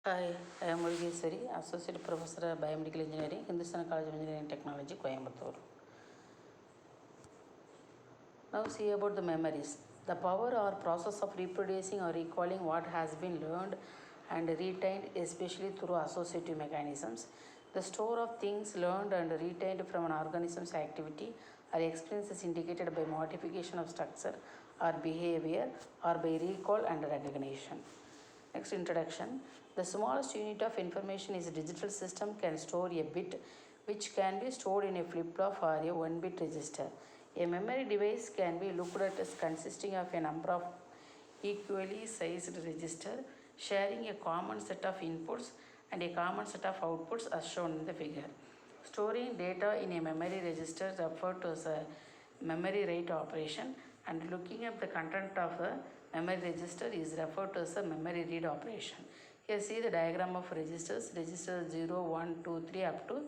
Hi, I am Murugeswari, Associate Professor of Biomedical Engineering, Hindustan College of Engineering and Technology, Coimbatore. Now see about the memories. The power or process of reproducing or recalling what has been learned and retained, especially through associative mechanisms. The store of things learned and retained from an organism's activity or experiences indicated by modification of structure or behavior or by recall and recognition. Next, introduction. The smallest unit of information is a digital system can store a bit which can be stored in a flip-flop or a 1-bit register. A memory device can be looked at as consisting of a number of equally sized registers sharing a common set of inputs and a common set of outputs as shown in the figure. Storing data in a memory register is referred to as a memory write operation, and looking up the content of the memory register is referred to as a memory read operation. Here see the diagram of registers, register 0, 1, 2, 3 up to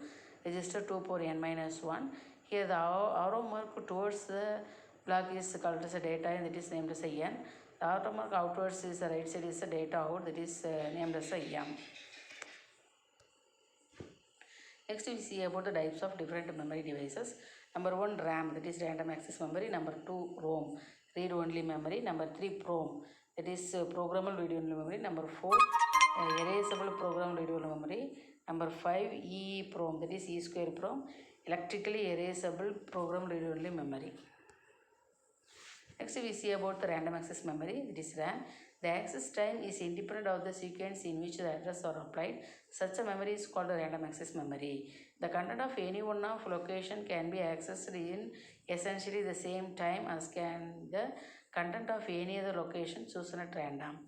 register 2 power n minus 1. Here the arrow mark towards the block is called as a data and that is named as a n. The arrow mark outwards is the right side is the data out, that is named as a m. Next we see about the types of different memory devices. Number 1 RAM, that is random access memory. Number 2 ROM, read only memory. Number 3 PROM, that is programmable read only memory. Number 4 erasable programmable read only memory. Number 5 EEPROM, that is E square PROM, electrically erasable programmable read only memory. Next we see about the random access memory, that is RAM. The access time is independent of the sequence in which the address are applied. Such a memory is called a random access memory. The content of any one of location can be accessed in essentially the same time as can the content of any other location chosen at random.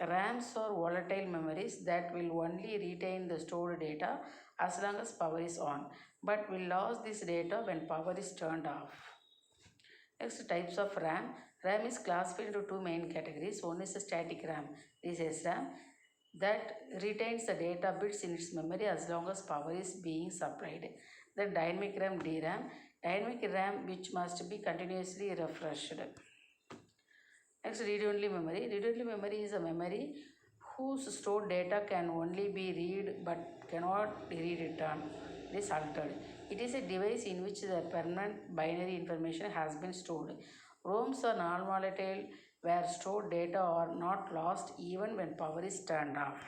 RAMs are volatile memories that will only retain the stored data as long as power is on, but will lose this data when power is turned off. Next, types of RAM. RAM is classified into two main categories. One is a static RAM, this is SRAM, that retains the data bits in its memory as long as power is being supplied. The dynamic RAM, DRAM, dynamic RAM which must be continuously refreshed. Next, read-only memory. Read-only memory is a memory whose stored data can only be read but cannot be returned. It is altered. It is a device in which the permanent binary information has been stored. ROMs are non-volatile where stored data are not lost even when power is turned off.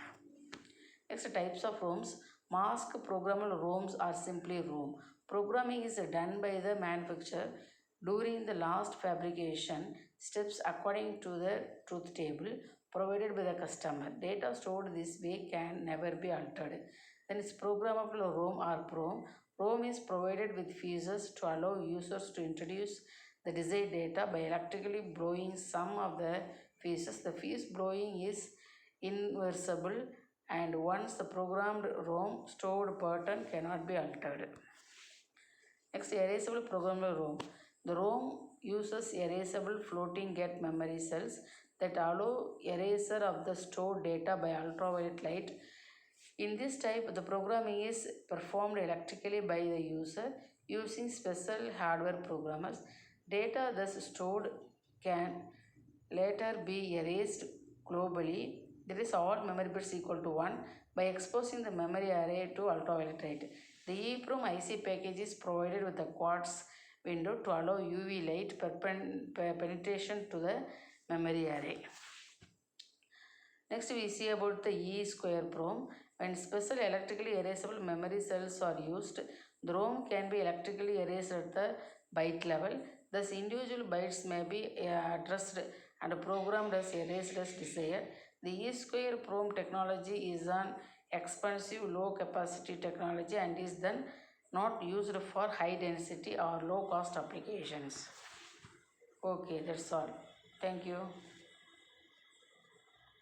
Next, types of ROMs. Mask programmable ROMs are simply ROM. Programming is done by the manufacturer during the last fabrication steps according to the truth table provided by the customer. Data stored this way can never be altered. Then it's programmable ROM or PROM. ROM is provided with fuses to allow users to introduce the desired data by electrically blowing some of the fuses. The fuse blowing is irreversible, and once the programmed ROM stored pattern cannot be altered. Next, erasable programmable ROM. The ROM uses erasable floating gate memory cells that allow erasure of the stored data by ultraviolet light. In this type, the programming is performed electrically by the user using special hardware programmers. Data thus stored can later be erased globally. That is all memory bits equal to 1 by exposing the memory array to ultraviolet light. The EEPROM IC package is provided with a quartz window to allow UV light penetration to the memory array. Next we see about the E square PROM. When special electrically erasable memory cells are used, the ROM can be electrically erased at the byte level. Thus individual bytes may be addressed and programmed as erased as desired. The E square PROM technology is an expensive low capacity technology and is then not used for high density or low cost applications. Okay, that's all. Thank you.